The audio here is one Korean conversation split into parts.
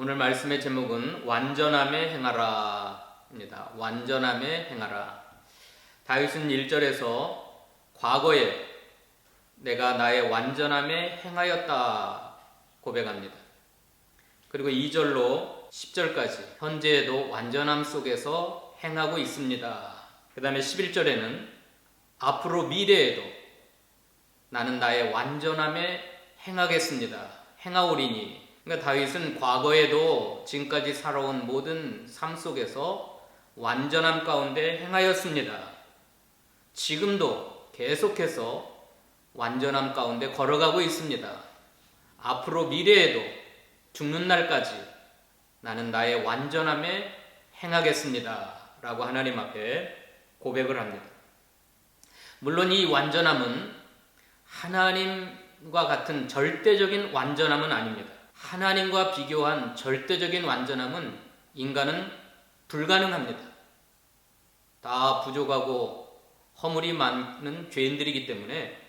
오늘 말씀의 제목은 완전함에 행하라입니다. 완전함에 행하라. 다윗은 1절에서 과거에 내가 나의 완전함에 행하였다 고백합니다. 그리고 2절로 10절까지 현재에도 완전함 속에서 행하고 있습니다. 그 다음에 11절에는 앞으로 미래에도 나는 나의 완전함에 행하겠습니다. 행하오리니. 그러니까 다윗은 과거에도 지금까지 살아온 모든 삶 속에서 완전함 가운데 행하였습니다. 지금도 계속해서 완전함 가운데 걸어가고 있습니다. 앞으로 미래에도 죽는 날까지 나는 나의 완전함에 행하겠습니다. 라고 하나님 앞에 고백을 합니다. 물론 이 완전함은 하나님과 같은 절대적인 완전함은 아닙니다. 하나님과 비교한 절대적인 완전함은 인간은 불가능합니다. 다 부족하고 허물이 많은 죄인들이기 때문에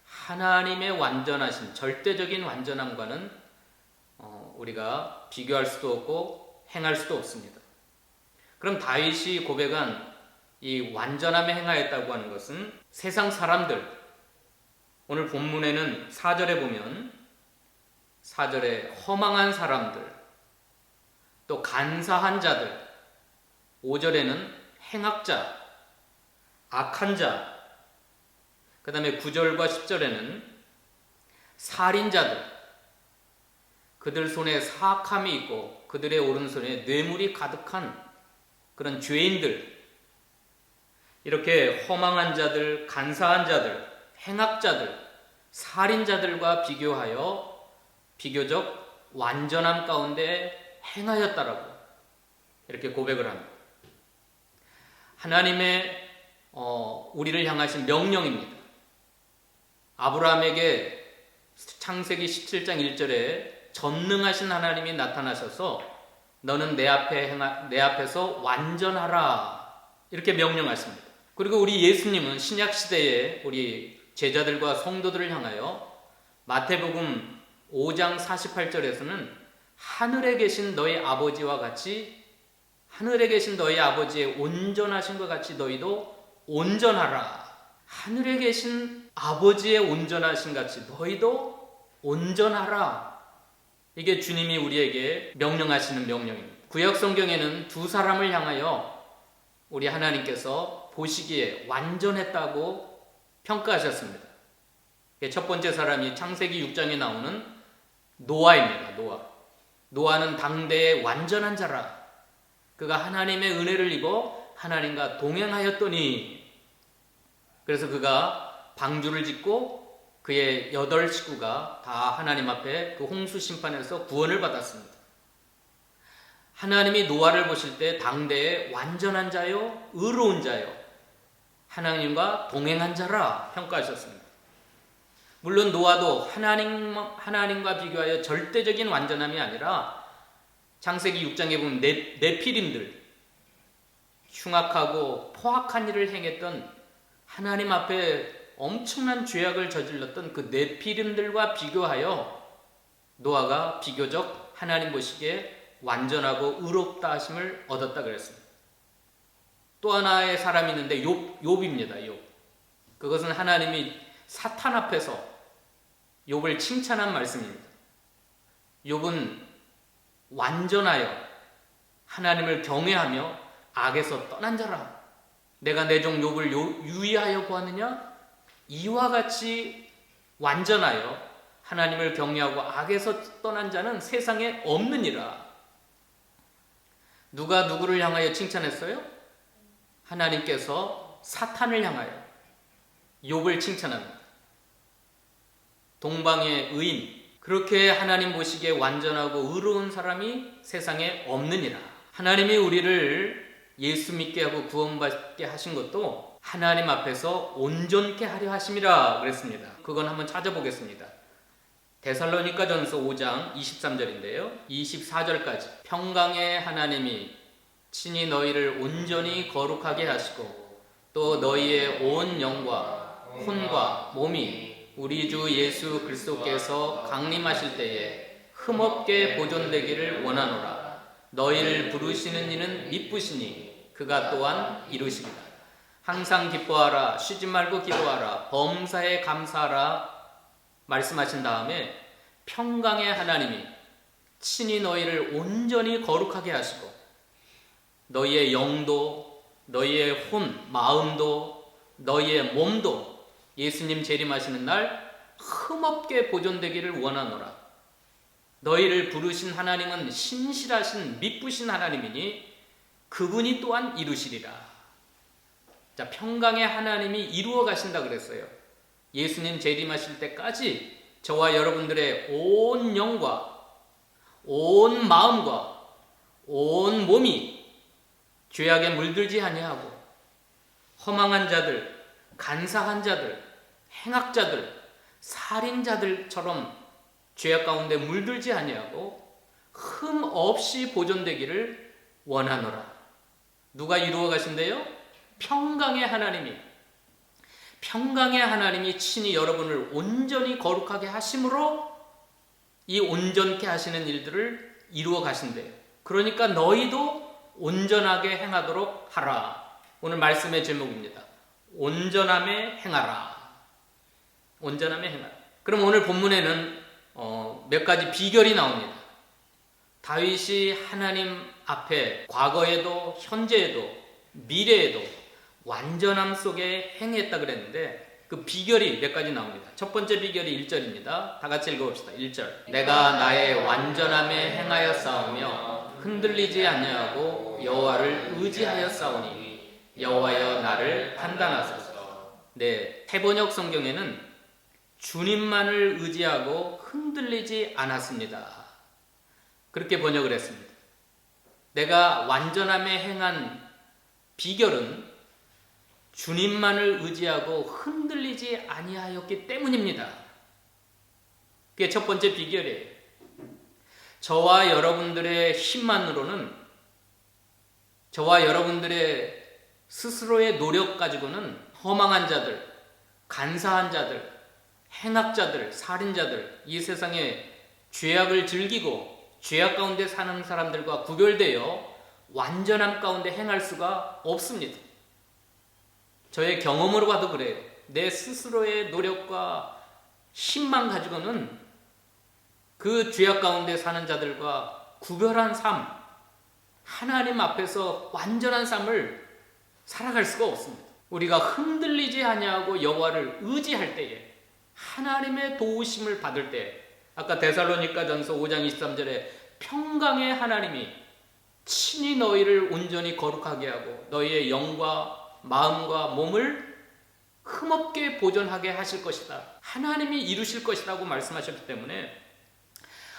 하나님의 완전하신 절대적인 완전함과는 우리가 비교할 수도 없고 행할 수도 없습니다. 그럼 다윗이 고백한 이 완전함에 행하였다고 하는 것은 세상 사람들, 오늘 본문에는 4절에 보면 4절에 허망한 사람들, 또 간사한 자들, 5절에는 행악자, 악한 자, 그 다음에 9절과 10절에는 살인자들, 그들 손에 사악함이 있고 그들의 오른손에 뇌물이 가득한 그런 죄인들, 이렇게 허망한 자들, 간사한 자들, 행악자들, 살인자들과 비교하여 비교적 완전함 가운데 행하였다라고 이렇게 고백을 합니다. 하나님의 우리를 향하신 명령입니다. 아브라함에게 창세기 17장 1절에 전능하신 하나님이 나타나셔서 너는 내 앞에서 완전하라 이렇게 명령하십니다. 그리고 우리 예수님은 신약 시대에 우리 제자들과 성도들을 향하여 마태복음 5장 48절에서는 하늘에 계신 너희 아버지와 같이, 하늘에 계신 너희 아버지의 온전하신 것 같이 너희도 온전하라. 하늘에 계신 아버지의 온전하신 같이 너희도 온전하라. 이게 주님이 우리에게 명령하시는 명령입니다. 구약 성경에는 두 사람을 향하여 우리 하나님께서 보시기에 완전했다고 평가하셨습니다. 첫 번째 사람이 창세기 6장에 나오는 노아입니다. 노아는 당대의 완전한 자라. 그가 하나님의 은혜를 입어 하나님과 동행하였더니, 그래서 그가 방주를 짓고 그의 8 식구가 다 하나님 앞에 그 홍수 심판에서 구원을 받았습니다. 하나님이 노아를 보실 때 당대의 완전한 자요, 의로운 자요, 하나님과 동행한 자라 평가하셨습니다. 물론 노아도 하나님과 비교하여 절대적인 완전함이 아니라 창세기 6장에 보면 네피림들, 흉악하고 포악한 일을 행했던 하나님 앞에 엄청난 죄악을 저질렀던 그 네피림들과 비교하여 노아가 비교적 하나님 보시기에 완전하고 의롭다 하심을 얻었다 그랬습니다. 또 하나의 사람이 있는데 욥입니다. 욥. 그것은 하나님이 사탄 앞에서 욥을 칭찬한 말씀입니다. 욥은 완전하여 하나님을 경외하며 악에서 떠난 자라. 내가 내 종 욥을 유의하여 구하느냐? 이와 같이 완전하여 하나님을 경외하고 악에서 떠난 자는 세상에 없느니라. 누가 누구를 향하여 칭찬했어요? 하나님께서 사탄을 향하여 욥을 칭찬합니다. 동방의 의인, 그렇게 하나님 보시기에 완전하고 의로운 사람이 세상에 없느니라. 하나님이 우리를 예수 믿게 하고 구원받게 하신 것도 하나님 앞에서 온전케 하려 하심이라 그랬습니다. 그건 한번 찾아보겠습니다. 데살로니가전서 5장 23절인데요. 24절까지 평강의 하나님이 친히 너희를 온전히 거룩하게 하시고 또 너희의 온 영과 혼과 몸이 우리 주 예수 그리스도께서 강림하실 때에 흠없게 보존되기를 원하노라. 너희를 부르시는 이는 미쁘시니 그가 또한 이루시리라. 항상 기뻐하라. 쉬지 말고 기도하라. 범사에 감사하라 말씀하신 다음에 평강의 하나님이 친히 너희를 온전히 거룩하게 하시고 너희의 영도 너희의 마음도 너희의 몸도 예수님 재림하시는 날 흠없게 보존되기를 원하노라. 너희를 부르신 하나님은 신실하신 미쁘신 하나님이니 그분이 또한 이루시리라. 자, 평강의 하나님이 이루어 가신다 그랬어요. 예수님 재림하실 때까지 저와 여러분들의 온 영과 온 마음과 온 몸이 죄악에 물들지 아니하고 허망한 자들, 간사한 자들, 행악자들, 살인자들처럼 죄악 가운데 물들지 아니하고 흠 없이 보존되기를 원하노라. 누가 이루어 가신대요? 평강의 하나님이 친히 여러분을 온전히 거룩하게 하심으로 이 온전케 하시는 일들을 이루어 가신대요. 그러니까 너희도 온전하게 행하도록 하라. 오늘 말씀의 제목입니다. 온전함에 행하라. 온전함에 행하라. 그럼 오늘 본문에는 몇 가지 비결이 나옵니다. 다윗이 하나님 앞에 과거에도 현재에도 미래에도 완전함 속에 행했다 그랬는데 그 비결이 몇 가지 나옵니다. 첫 번째 비결이 1절입니다. 다 같이 읽어봅시다. 1절. 내가 나의 완전함에 행하여 싸우며 흔들리지 아니하고 여호와를 의지하여 싸우니 여호와여 나를 판단하소서. 네, 해번역 성경에는 주님만을 의지하고 흔들리지 않았습니다. 그렇게 번역을 했습니다. 내가 완전함에 행한 비결은 주님만을 의지하고 흔들리지 아니하였기 때문입니다. 그게 첫 번째 비결이에요. 저와 여러분들의 힘만으로는, 저와 여러분들의 스스로의 노력 가지고는 허망한 자들, 간사한 자들, 행악자들, 살인자들, 이 세상에 죄악을 즐기고 죄악 가운데 사는 사람들과 구별되어 완전함 가운데 행할 수가 없습니다. 저의 경험으로 봐도 그래요. 내 스스로의 노력과 힘만 가지고는 그 죄악 가운데 사는 자들과 구별한 삶, 하나님 앞에서 완전한 삶을 살아갈 수가 없습니다. 우리가 흔들리지 아니하고 여호와를 의지할 때에, 하나님의 도우심을 받을 때, 아까 데살로니가전서 5장 23절에 평강의 하나님이 친히 너희를 온전히 거룩하게 하고 너희의 영과 마음과 몸을 흠없게 보존하게 하실 것이다. 하나님이 이루실 것이라고 말씀하셨기 때문에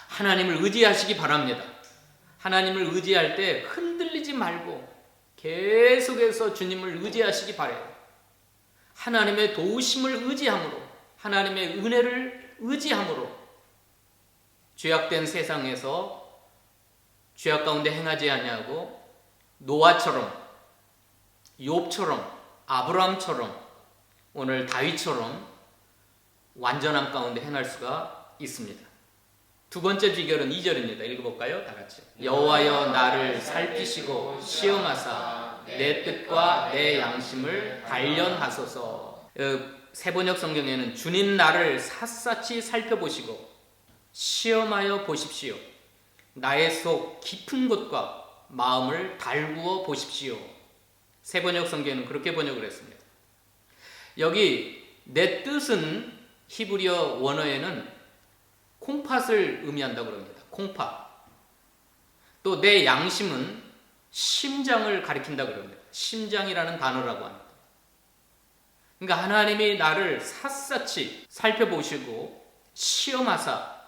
하나님을 의지하시기 바랍니다. 하나님을 의지할 때 흔들리지 말고 계속해서 주님을 의지하시기 바라요. 하나님의 도우심을 의지함으로, 하나님의 은혜를 의지함으로 죄악된 세상에서 죄악 가운데 행하지 아니하고 노아처럼, 욥처럼, 아브라함처럼, 오늘 다윗처럼 완전함 가운데 행할 수가 있습니다. 두 번째 비결은 2절입니다. 읽어볼까요? 다 같이. 여호와여 나를 살피시고 시험하사 내 뜻과 내 양심을 단련하소서. 세번역 성경에는 주님 나를 샅샅이 살펴보시고 시험하여 보십시오. 나의 속 깊은 곳과 마음을 달구어 보십시오. 세번역 성경에는 그렇게 번역을 했습니다. 여기 내 뜻은 히브리어 원어에는 콩팥을 의미한다고 합니다. 콩팥. 또 내 양심은 심장을 가리킨다고 합니다. 심장이라는 단어라고 합니다. 그러니까 하나님이 나를 샅샅이 살펴보시고 시험하사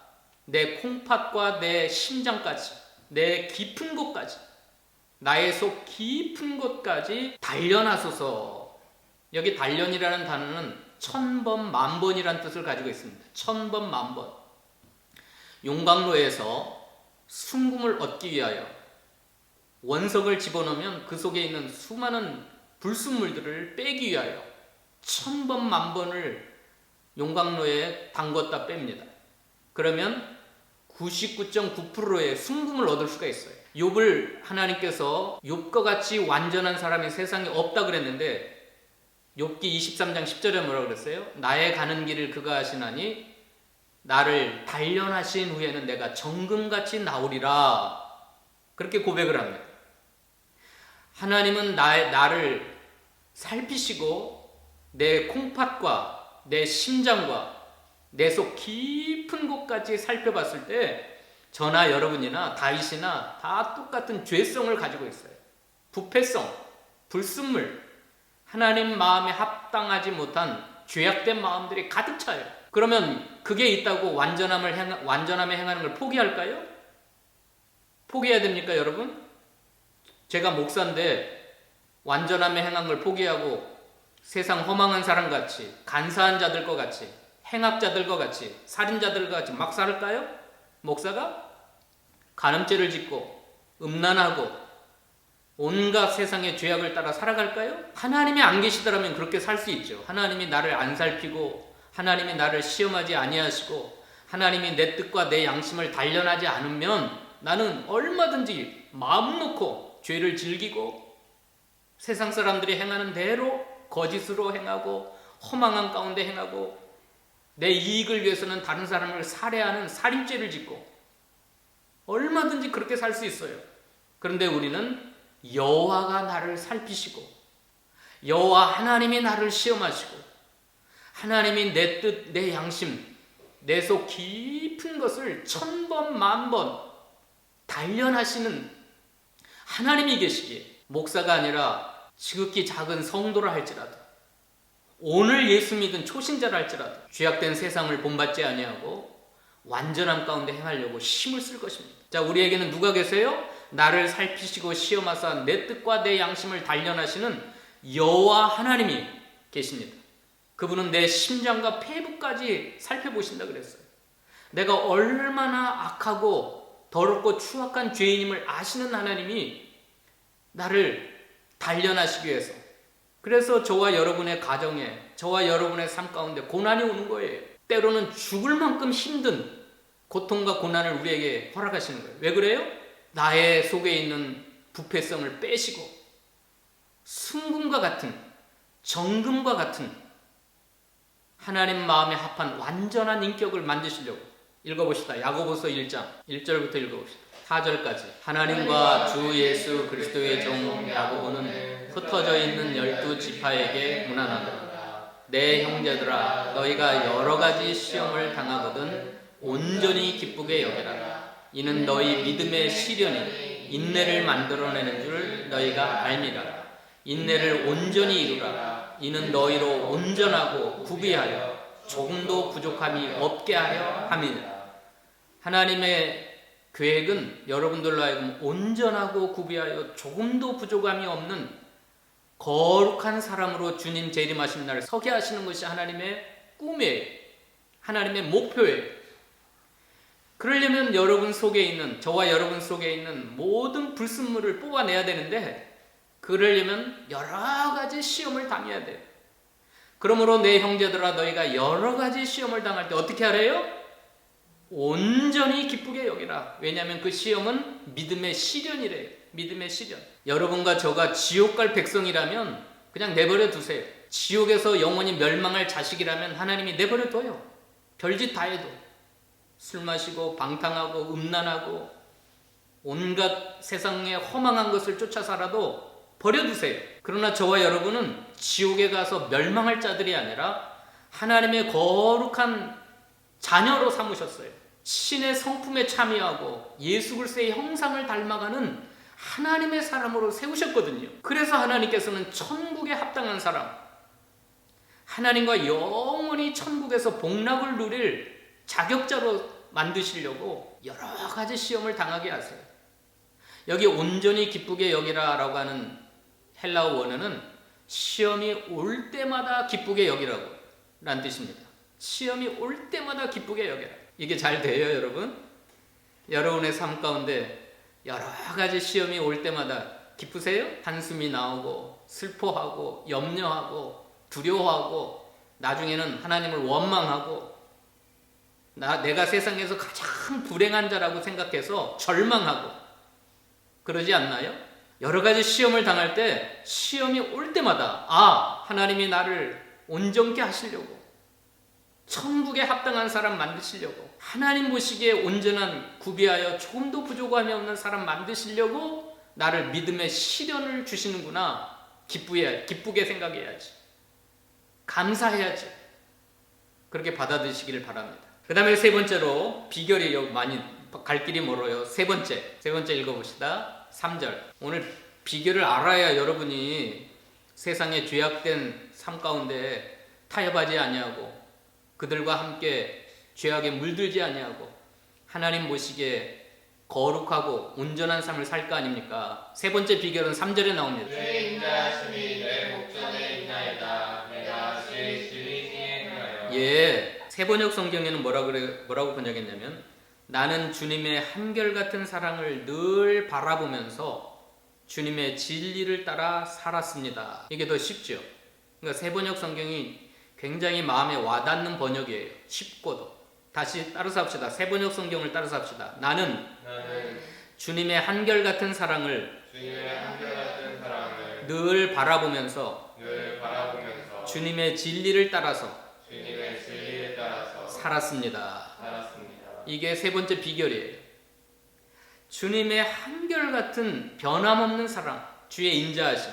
내 콩팥과 내 심장까지, 내 깊은 곳까지, 나의 속 깊은 곳까지 단련하소서. 여기 단련이라는 단어는 천번 만번이라는 뜻을 가지고 있습니다. 천번 만번. 용광로에서 순금을 얻기 위하여 원석을 집어넣으면 그 속에 있는 수많은 불순물들을 빼기 위하여 천번 만번을 용광로에 담궜다 뺍니다. 그러면 99.9%의 순금을 얻을 수가 있어요. 욥을 하나님께서 욥과 같이 완전한 사람이 세상에 없다 그랬는데 욥기 23장 10절에 뭐라고 그랬어요? 나의 가는 길을 그가 아시나니 나를 단련하신 후에는 내가 정금같이 나오리라. 그렇게 고백을 합니다. 하나님은 나를 살피시고 내 콩팥과 내 심장과 내 속 깊은 곳까지 살펴봤을 때 저나 여러분이나 다윗이나 다 똑같은 죄성을 가지고 있어요. 부패성, 불순물, 하나님 마음에 합당하지 못한 죄악된 마음들이 가득 차요. 그러면 그게 있다고 완전함에 행하는 걸 포기할까요? 포기해야 됩니까, 여러분? 제가 목사인데 완전함에 행한 걸 포기하고 세상 허망한 사람같이, 간사한 자들과 같이, 행악자들과 같이, 살인자들과 같이 막 살을까요? 목사가? 간음죄를 짓고 음란하고 온갖 세상의 죄악을 따라 살아갈까요? 하나님이 안 계시더라면 그렇게 살 수 있죠. 하나님이 나를 안 살피고 하나님이 나를 시험하지 아니하시고 하나님이 내 뜻과 내 양심을 단련하지 않으면 나는 얼마든지 마음 놓고 죄를 즐기고 세상 사람들이 행하는 대로 거짓으로 행하고 허망한 가운데 행하고 내 이익을 위해서는 다른 사람을 살해하는 살인죄를 짓고 얼마든지 그렇게 살 수 있어요. 그런데 우리는 여호와가 나를 살피시고 여호와 하나님이 나를 시험하시고 하나님이 내 뜻, 내 양심, 내 속 깊은 것을 1000번, 10,000번 단련하시는 하나님이 계시기에 목사가 아니라 지극히 작은 성도라 할지라도 오늘 예수 믿은 초신자라 할지라도 죄악된 세상을 본받지 아니하고 완전함 가운데 행하려고 힘을 쓸 것입니다. 자, 우리에게는 누가 계세요? 나를 살피시고 시험하사 내 뜻과 내 양심을 단련하시는 여호와 하나님이 계십니다. 그분은 내 심장과 폐부까지 살펴보신다 그랬어요. 내가 얼마나 악하고 더럽고 추악한 죄인임을 아시는 하나님이 나를 단련하시기 위해서, 그래서 저와 여러분의 가정에, 저와 여러분의 삶 가운데 고난이 오는 거예요. 때로는 죽을 만큼 힘든 고통과 고난을 우리에게 허락하시는 거예요. 왜 그래요? 나의 속에 있는 부패성을 빼시고 순금과 같은, 정금과 같은 하나님 마음에 합한 완전한 인격을 만드시려고. 읽어봅시다. 야고보서 1장 1절부터 읽어봅시다. 4절까지. 하나님과 주 예수 그리스도의 종 야고보는 흩어져 있는 12지파에게 문안하노라. 내 형제들아, 너희가 여러 가지 시험을 당하거든 온전히 기쁘게 여겨라. 이는 너희 믿음의 시련이 인내를 만들어내는 줄 너희가 알미라. 인내를 온전히 이루라. 이는 너희로 온전하고 구비하여 조금도 부족함이 없게 하려 함이니라. 하나님의 계획은 여러분들로 하여금 온전하고 구비하여 조금도 부족함이 없는 거룩한 사람으로 주님 재림하신 날 서게 하시는 것이 하나님의 꿈이에요. 하나님의 목표예요. 그러려면 여러분 속에 있는, 저와 여러분 속에 있는 모든 불순물을 뽑아내야 되는데, 그러려면 여러 가지 시험을 당해야 돼요. 그러므로 내 형제들아, 너희가 여러 가지 시험을 당할 때 어떻게 하래요? 온전히 기쁘게 여기라. 왜냐하면 그 시험은 믿음의 시련이래요. 믿음의 시련. 여러분과 저가 지옥 갈 백성이라면 그냥 내버려 두세요. 지옥에서 영원히 멸망할 자식이라면 하나님이 내버려 둬요. 별짓 다 해도. 술 마시고 방탕하고 음란하고 온갖 세상의 허망한 것을 쫓아 살아도 버려두세요. 그러나 저와 여러분은 지옥에 가서 멸망할 자들이 아니라 하나님의 거룩한 자녀로 삼으셨어요. 신의 성품에 참여하고 예수 그리스도의 형상을 닮아가는 하나님의 사람으로 세우셨거든요. 그래서 하나님께서는 천국에 합당한 사람, 하나님과 영원히 천국에서 복락을 누릴 자격자로 만드시려고 여러 가지 시험을 당하게 하세요. 여기 온전히 기쁘게 여기라 라고 하는 헬라어 원어는 시험이 올 때마다 기쁘게 여기라고 라는 뜻입니다. 시험이 올 때마다 기쁘게 여겨라. 이게 잘 돼요, 여러분? 여러분의 삶 가운데 여러 가지 시험이 올 때마다 기쁘세요? 한숨이 나오고 슬퍼하고 염려하고 두려워하고 나중에는 하나님을 원망하고 내가 세상에서 가장 불행한 자라고 생각해서 절망하고 그러지 않나요? 여러 가지 시험을 당할 때 시험이 올 때마다 하나님이 나를 온전케 하시려고 천국에 합당한 사람 만드시려고 하나님 보시기에 온전한 구비하여 조금도 부족함이 없는 사람 만드시려고 나를 믿음의 시련을 주시는구나. 기쁘게 생각해야지. 감사해야지. 그렇게 받아들이시기를 바랍니다. 그 다음에 세 번째로 비결이 많이 갈 길이 멀어요. 세 번째 읽어봅시다. 3절. 오늘 비결을 알아야 여러분이 세상의 죄악된 삶 가운데 타협하지 아니하고 그들과 함께 죄악에 물들지 아니하고 하나님 보시기에 거룩하고 온전한 삶을 살 거 아닙니까? 세 번째 비결은 3절에 나옵니다. 주의 인자하심이 내 목전에 있나이다. 내가 주의 진리에 행하여. 세번역 성경에는 뭐라고 번역했냐면 나는 주님의 한결같은 사랑을 늘 바라보면서 주님의 진리를 따라 살았습니다. 이게 더 쉽죠. 그러니까 세번역 성경이 굉장히 마음에 와닿는 번역이에요. 쉽고도. 다시 따라서 합시다. 세번역 성경을 따라서 합시다. 나는 주님의 한결같은 사랑을 늘 바라보면서 주님의 진리를 따라서 살았습니다. 이게 세 번째 비결이에요. 주님의 한결같은 변함없는 사랑, 주의 인자하심.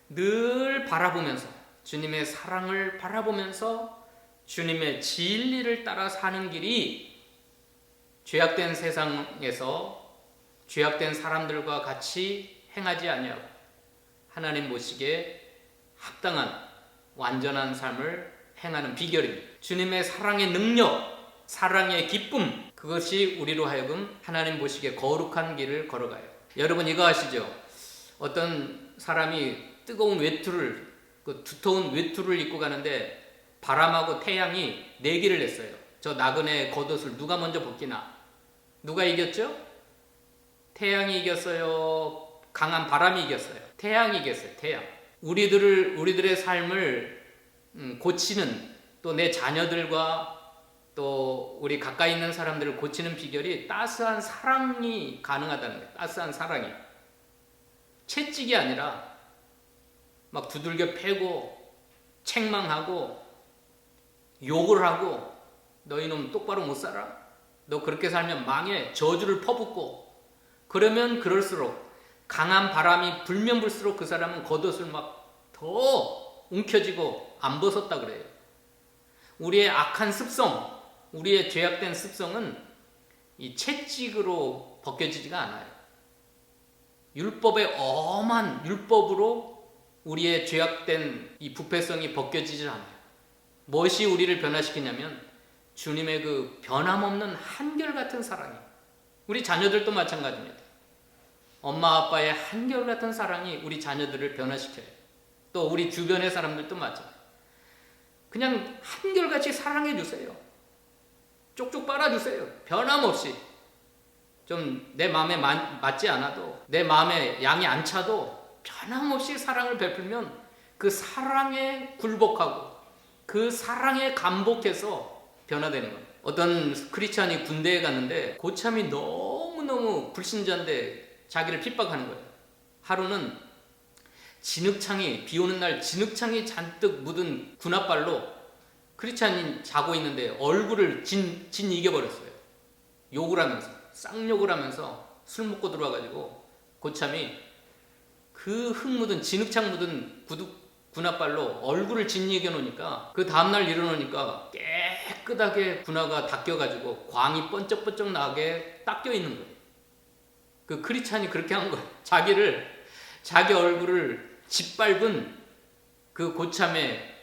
늘 바라보면서 주님의 사랑을 바라보면서 주님의 진리를 따라 사는 길이 죄악된 세상에서 죄악된 사람들과 같이 행하지 아니하고 하나님 보시기에 합당한 완전한 삶을 행하는 비결입니다. 주님의 사랑의 능력, 사랑의 기쁨, 그것이 우리로 하여금 하나님 보시기에 거룩한 길을 걸어가요. 여러분 이거 아시죠? 어떤 사람이 뜨거운 외투를, 두터운 외투를 입고 가는데 바람하고 태양이 내기를 했어요. 저 나그네 겉옷을 누가 먼저 벗기나? 누가 이겼죠? 태양이 이겼어요? 강한 바람이 이겼어요? 태양이 이겼어요. 태양. 우리들의 삶을 고치는, 또 내 자녀들과 또 우리 가까이 있는 사람들을 고치는 비결이 따스한 사랑이 가능하다는 거예요. 따스한 사랑이. 채찍이 아니라 막 두들겨 패고 책망하고 욕을 하고 너 이놈 똑바로 못 살아? 너 그렇게 살면 망해. 저주를 퍼붓고 그러면 그럴수록 강한 바람이 불면 불수록 그 사람은 겉옷을 막 더 움켜쥐고 안 벗었다 그래요. 우리의 악한 습성, 우리의 죄악된 습성은 이 채찍으로 벗겨지지가 않아요. 율법의 엄한 율법으로 우리의 죄악된 이 부패성이 벗겨지지 않아요. 무엇이 우리를 변화시키냐면 주님의 그 변함없는 한결같은 사랑이. 우리 자녀들도 마찬가지입니다. 엄마 아빠의 한결같은 사랑이 우리 자녀들을 변화시켜요. 또 우리 주변의 사람들도 마찬가지예요. 그냥 한결같이 사랑해 주세요. 쪽쪽 빨아주세요. 변함없이. 좀 내 마음에 맞지 않아도, 내 마음에 양이 안 차도 변함없이 사랑을 베풀면 그 사랑에 굴복하고 그 사랑에 감복해서 변화되는 거예요. 어떤 크리스찬이 군대에 갔는데 고참이 너무너무 불신자인데 자기를 핍박하는 거예요. 하루는 비 오는 날 진흙창이 잔뜩 묻은 군홧발로 크리스찬이 자고 있는데 얼굴을 진 이겨버렸어요. 욕을 하면서, 쌍욕을 하면서 술 먹고 들어와가지고 고참이 그 흙 묻은, 진흙창 묻은 군홧발로 얼굴을 진 이겨놓으니까 그 다음날 일어나니까 깨끗하게 군화가 닦여가지고 광이 번쩍번쩍 나게 닦여 있는 거예요. 그 크리스찬이 그렇게 한 거예요. 자기 얼굴을 짓밟은 그 고참의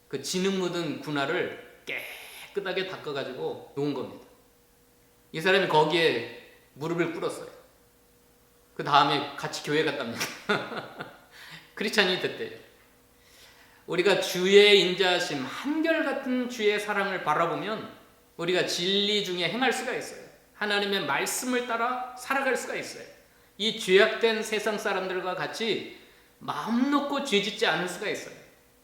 그 진흙 묻은 군화를 깨끗하게 닦아가지고 놓은 겁니다. 이 사람이 거기에 무릎을 꿇었어요. 그 다음에 같이 교회 갔답니다. 크리스찬이 됐대요. 우리가 주의 인자하심, 한결같은 주의 사랑을 바라보면 우리가 진리 중에 행할 수가 있어요. 하나님의 말씀을 따라 살아갈 수가 있어요. 이 죄악된 세상 사람들과 같이 마음 놓고 죄짓지 않을 수가 있어요.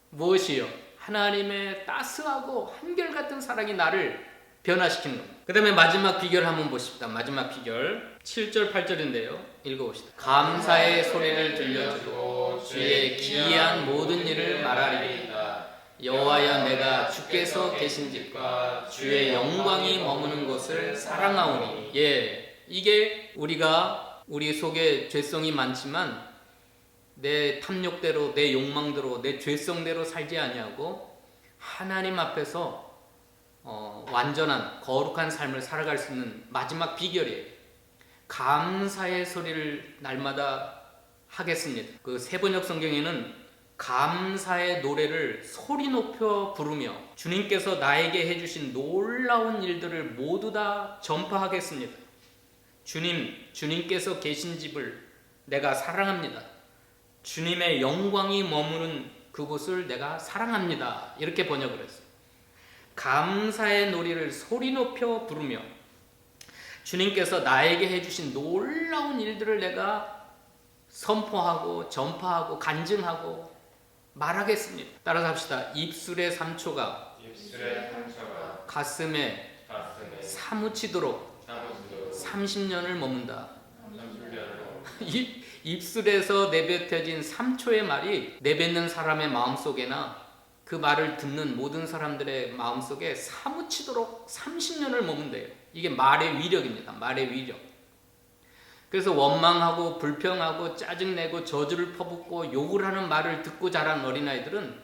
무엇이요? 하나님의 따스하고 한결같은 사랑이 나를 변화시키는 겁니다. 그 다음에 마지막 비결 한번 보십시다. 마지막 비결 7절 8절인데요. 읽어봅시다. 감사의 소리를 들려주고 주의 기이한 모든 일을 말하리이다. 여호와여 내가 주께서 계신 집과 주의 영광이 머무는 곳을 사랑하오니. 이게 우리 속에 죄성이 많지만 내 탐욕대로 내 욕망대로 내 죄성대로 살지 아니하고 하나님 앞에서 완전한 거룩한 삶을 살아갈 수 있는 마지막 비결이에요. 감사의 소리를 날마다 하겠습니다. 그 세번역 성경에는 감사의 노래를 소리 높여 부르며 주님께서 나에게 해주신 놀라운 일들을 모두 다 전파하겠습니다. 주님께서 계신 집을 내가 사랑합니다. 주님의 영광이 머무는 그곳을 내가 사랑합니다. 이렇게 번역을 했어요. 감사의 노래를 소리 높여 부르며 주님께서 나에게 해주신 놀라운 일들을 내가 선포하고 전파하고 간증하고 말하겠습니다. 따라서 합시다. 입술의 삼초가 가슴에 사무치도록 30년을 머문다. 입술에서 내뱉어진 3초의 말이 내뱉는 사람의 마음속에나 그 말을 듣는 모든 사람들의 마음속에 사무치도록 30년을 머문대요. 이게 말의 위력입니다. 말의 위력. 그래서 원망하고 불평하고 짜증내고 저주를 퍼붓고 욕을 하는 말을 듣고 자란 어린아이들은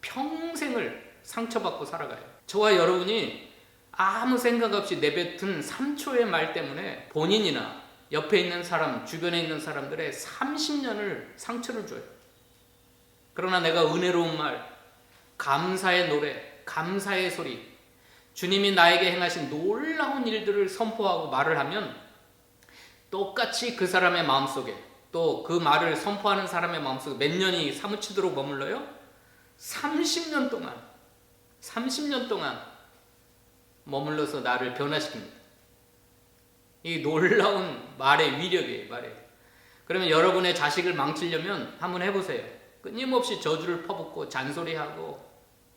평생을 상처받고 살아가요. 저와 여러분이 아무 생각 없이 내뱉은 3초의 말 때문에 본인이나 옆에 있는 사람, 주변에 있는 사람들의 30년을 상처를 줘요. 그러나 내가 은혜로운 말, 감사의 노래, 감사의 소리, 주님이 나에게 행하신 놀라운 일들을 선포하고 말을 하면 똑같이 그 사람의 마음속에 또 그 말을 선포하는 사람의 마음속에 몇 년이 사무치도록 머물러요? 30년 동안 머물러서 나를 변화시킵니다. 이 놀라운 말의 위력이에요. 그러면 여러분의 자식을 망치려면 한번 해보세요. 끊임없이 저주를 퍼붓고 잔소리하고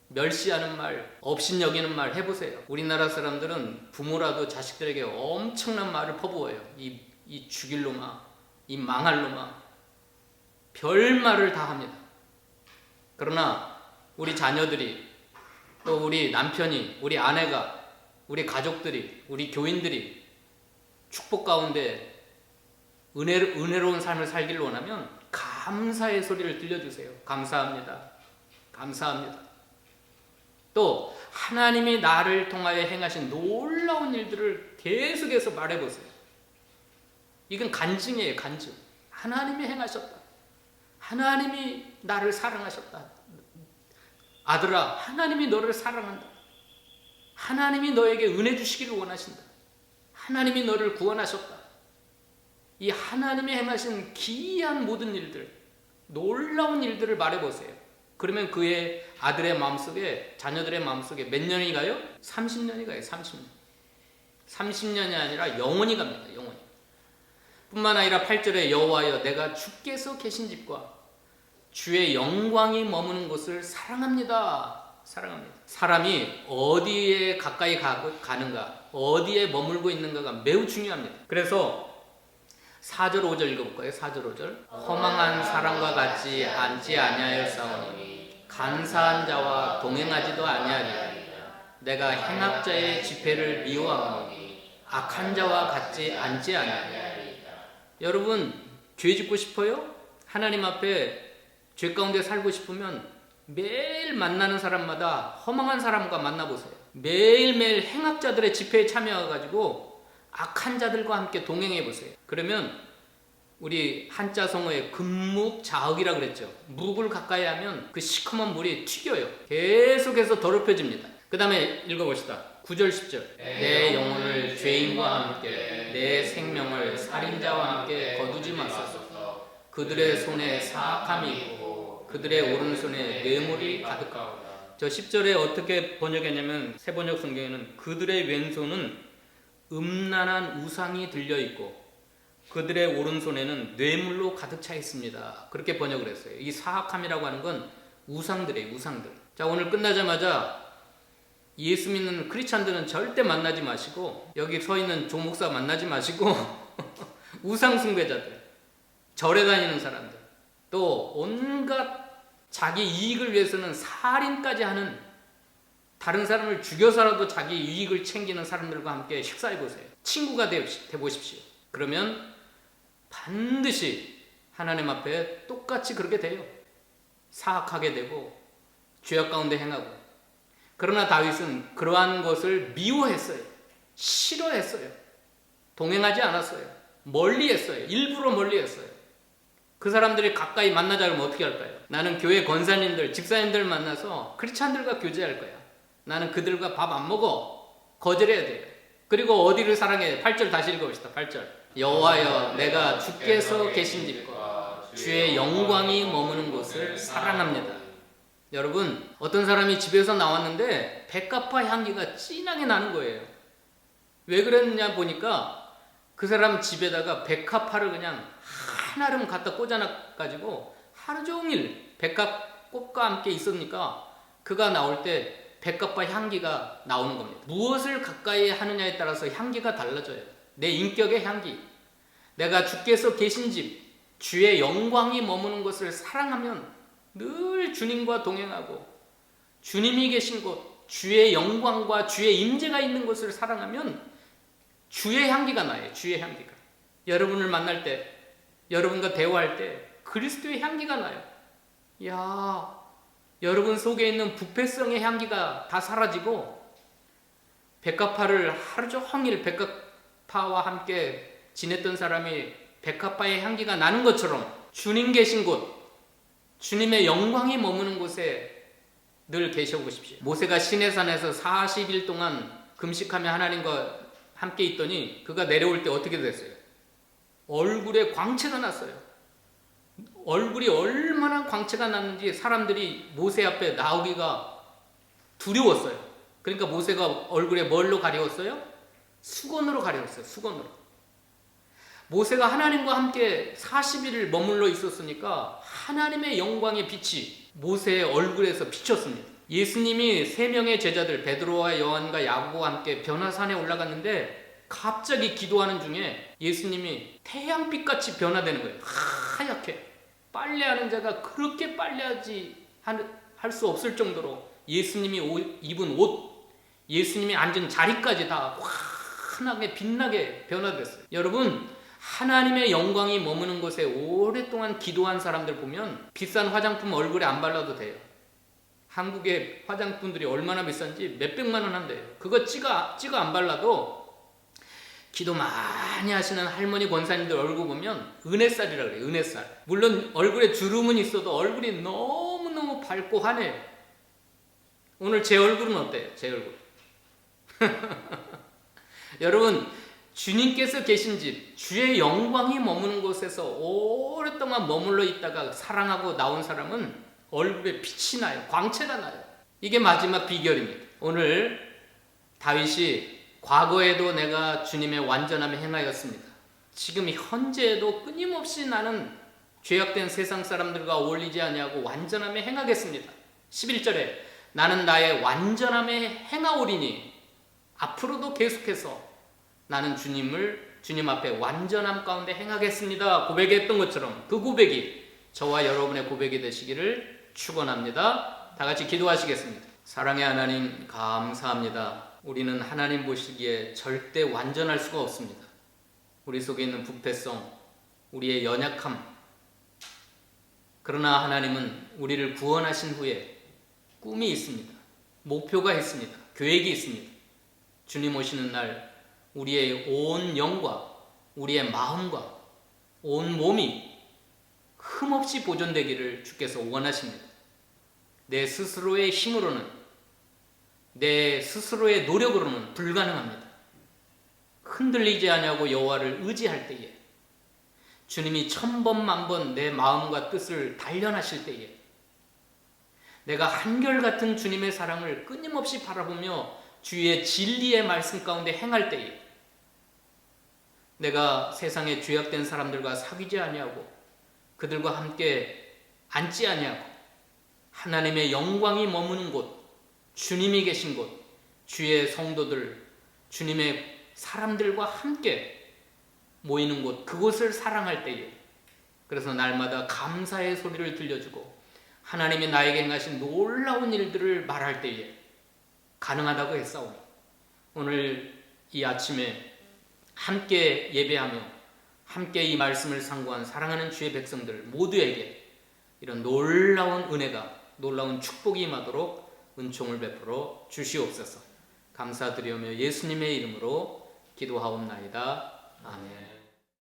멸시하는 말, 업신여기는 말 해보세요. 우리나라 사람들은 부모라도 자식들에게 엄청난 말을 퍼부어요. 이 죽일 놈아, 이 망할 놈아, 별 말을 다 합니다. 그러나 우리 자녀들이 또 우리 남편이, 우리 아내가, 우리 가족들이, 우리 교인들이 축복 가운데 은혜로운 삶을 살기를 원하면 감사의 소리를 들려주세요. 감사합니다. 감사합니다. 또 하나님이 나를 통하여 행하신 놀라운 일들을 계속해서 말해보세요. 이건 간증이에요. 간증. 하나님이 행하셨다. 하나님이 나를 사랑하셨다. 아들아, 하나님이 너를 사랑한다. 하나님이 너에게 은혜 주시기를 원하신다. 하나님이 너를 구원하셨다. 이 하나님이 행하신 기이한 모든 일들, 놀라운 일들을 말해보세요. 그러면 그의 아들의 마음속에, 자녀들의 마음속에 몇 년이 가요? 30년이 가요. 30년. 30년이 아니라 영원히 갑니다. 영원히. 뿐만 아니라 8절에 여호와여 내가 주께서 계신 집과 주의 영광이 머무는 곳을 사랑합니다. 사랑합니다. 사람이 어디에 가까이 가는가, 어디에 머물고 있는가가 매우 중요합니다. 그래서 4절 5절 읽어볼까요? 4절 5절. 허망한 사람과 같이 앉지 아니하였사오니 간사한 자와 동행하지도 아니하리라. 내가 행악자의 집회를 미워하오니 악한 자와 같이 앉지 아니하리라. 여러분, 죄 짓고 싶어요? 하나님 앞에 죄 가운데 살고 싶으면 매일 만나는 사람마다 허망한 사람과 만나보세요. 매일매일 행악자들의 집회에 참여해가지고 악한 자들과 함께 동행해보세요. 그러면 우리 한자 성어에 금묵자흑이라 그랬죠. 묵을 가까이 하면 그 시커먼 물이 튀겨요. 계속해서 더럽혀집니다. 그 다음에 읽어봅시다. 9절 10절. 내 영혼을 죄인과 함께 내 생명을 살인자와 함께 거두지 마소서. 그들의 손에 사악함이 있고 그들의 오른손에 뇌물이 가득하오다. 저 10절에 어떻게 번역했냐면 새 번역 성경에는 그들의 왼손은 음란한 우상이 들려있고 그들의 오른손에는 뇌물로 가득 차 있습니다. 그렇게 번역을 했어요. 이 사악함이라고 하는 건 우상들이에요. 우상들. 자, 오늘 끝나자마자 예수 믿는 크리스찬들은 절대 만나지 마시고, 여기 서 있는 조 목사 만나지 마시고 우상 숭배자들, 절에 다니는 사람들, 또 온갖 자기 이익을 위해서는 살인까지 하는, 다른 사람을 죽여서라도 자기 이익을 챙기는 사람들과 함께 식사해 보세요. 친구가 돼 보십시오. 그러면 반드시 하나님 앞에 똑같이 그렇게 돼요. 사악하게 되고 죄악 가운데 행하고. 그러나 다윗은 그러한 것을 미워했어요. 싫어했어요. 동행하지 않았어요. 멀리했어요. 일부러 멀리했어요. 그 사람들이 가까이 만나자 그러면 어떻게 할까요? 나는 교회 권사님들, 집사님들 만나서 크리스찬들과 교제할 거야. 나는 그들과 밥 안 먹어. 거절해야 돼요. 그리고 어디를 사랑해? 8절 다시 읽어봅시다. 8절. 여호와여, 내가 주께서 계신 집과 주의 영광이 머무는 곳을 사랑합니다. 여러분, 어떤 사람이 집에서 나왔는데 백합화 향기가 진하게 나는 거예요. 왜 그랬느냐 보니까 그 사람 집에다가 백합화를 그냥 한아름 갖다 꽂아놔가지고 하루 종일 백합꽃과 함께 있으니까 그가 나올 때 백합화 향기가 나오는 겁니다. 무엇을 가까이 하느냐에 따라서 향기가 달라져요. 내 인격의 향기. 내가 주께서 계신 집, 주의 영광이 머무는 곳을 사랑하면 늘 주님과 동행하고, 주님이 계신 곳, 주의 영광과 주의 임재가 있는 곳을 사랑하면 주의 향기가 나요. 주의 향기가. 여러분을 만날 때, 여러분과 대화할 때 그리스도의 향기가 나요. 야, 여러분 속에 있는 부패성의 향기가 다 사라지고, 백합화를 하루 종일 백합화와 함께 지냈던 사람이 백합화의 향기가 나는 것처럼 주님 계신 곳, 주님의 영광이 머무는 곳에 늘 계셔보십시오. 모세가 시내산에서 40일 동안 금식하며 하나님과 함께 있더니 그가 내려올 때 어떻게 됐어요? 얼굴에 광채가 났어요. 얼굴이 얼마나 광채가 났는지 사람들이 모세 앞에 나오기가 두려웠어요. 그러니까 모세가 얼굴에 뭘로 가려웠어요? 수건으로 가려웠어요. 수건으로. 모세가 하나님과 함께 40일을 머물러 있었으니까 하나님의 영광의 빛이 모세의 얼굴에서 비쳤습니다. 예수님이 3명의 제자들 베드로와 요한과 야고보와 함께 변화산에 올라갔는데 갑자기 기도하는 중에 예수님이 태양빛같이 변화되는 거예요. 하얗게. 빨래하는 자가 그렇게 빨래하지 할 수 없을 정도로 예수님이 입은 옷, 예수님이 앉은 자리까지 다 환하게 빛나게 변화됐어요. 여러분, 하나님의 영광이 머무는 곳에 오랫동안 기도한 사람들 보면 비싼 화장품 얼굴에 안 발라도 돼요. 한국의 화장품들이 얼마나 비싼지 몇백만 원 한대요. 그거 찍어 안 발라도 기도 많이 하시는 할머니 권사님들 얼굴 보면 은혜살이라고 그래요. 은혜살. 물론 얼굴에 주름은 있어도 얼굴이 너무너무 밝고 환해요. 오늘 제 얼굴은 어때요? 제 얼굴. 여러분, 주님께서 계신 집, 주의 영광이 머무는 곳에서 오랫동안 머물러 있다가 사랑하고 나온 사람은 얼굴에 빛이 나요. 광채가 나요. 이게 마지막 비결입니다. 오늘 다윗이 과거에도 내가 주님의 완전함에 행하였습니다. 지금 현재에도 끊임없이 나는 죄악된 세상 사람들과 어울리지 아니하고 완전함에 행하겠습니다. 11절에 나는 나의 완전함에 행하오리니 앞으로도 계속해서 나는 주님 앞에 완전함 가운데 행하겠습니다. 고백했던 것처럼 그 고백이 저와 여러분의 고백이 되시기를 축원합니다. 다 같이 기도하시겠습니다. 사랑의 하나님, 감사합니다. 우리는 하나님 보시기에 절대 완전할 수가 없습니다. 우리 속에 있는 부패성, 우리의 연약함. 그러나 하나님은 우리를 구원하신 후에 꿈이 있습니다. 목표가 있습니다. 계획이 있습니다. 주님 오시는 날 우리의 온 영과 우리의 마음과 온 몸이 흠없이 보존되기를 주께서 원하십니다. 내 스스로의 힘으로는, 내 스스로의 노력으로는 불가능합니다. 흔들리지 아니하고 여호와를 의지할 때에, 주님이 1000번 만번 내 마음과 뜻을 단련하실 때에, 내가 한결같은 주님의 사랑을 끊임없이 바라보며 주의 진리의 말씀 가운데 행할 때에, 내가 세상에 죄악된 사람들과 사귀지 아니하고 그들과 함께 앉지 아니하고 하나님의 영광이 머무는 곳, 주님이 계신 곳, 주의 성도들, 주님의 사람들과 함께 모이는 곳, 그곳을 사랑할 때에, 그래서 날마다 감사의 소리를 들려주고 하나님이 나에게 행하신 놀라운 일들을 말할 때에 가능하다고 했사오니, 오늘 이 아침에 함께 예배하며 함께 이 말씀을 상고한 사랑하는 주의 백성들 모두에게 이런 놀라운 은혜가, 놀라운 축복이 임하도록 은총을 베풀어 주시옵소서. 감사드리며 예수님의 이름으로 기도하옵나이다. 아멘.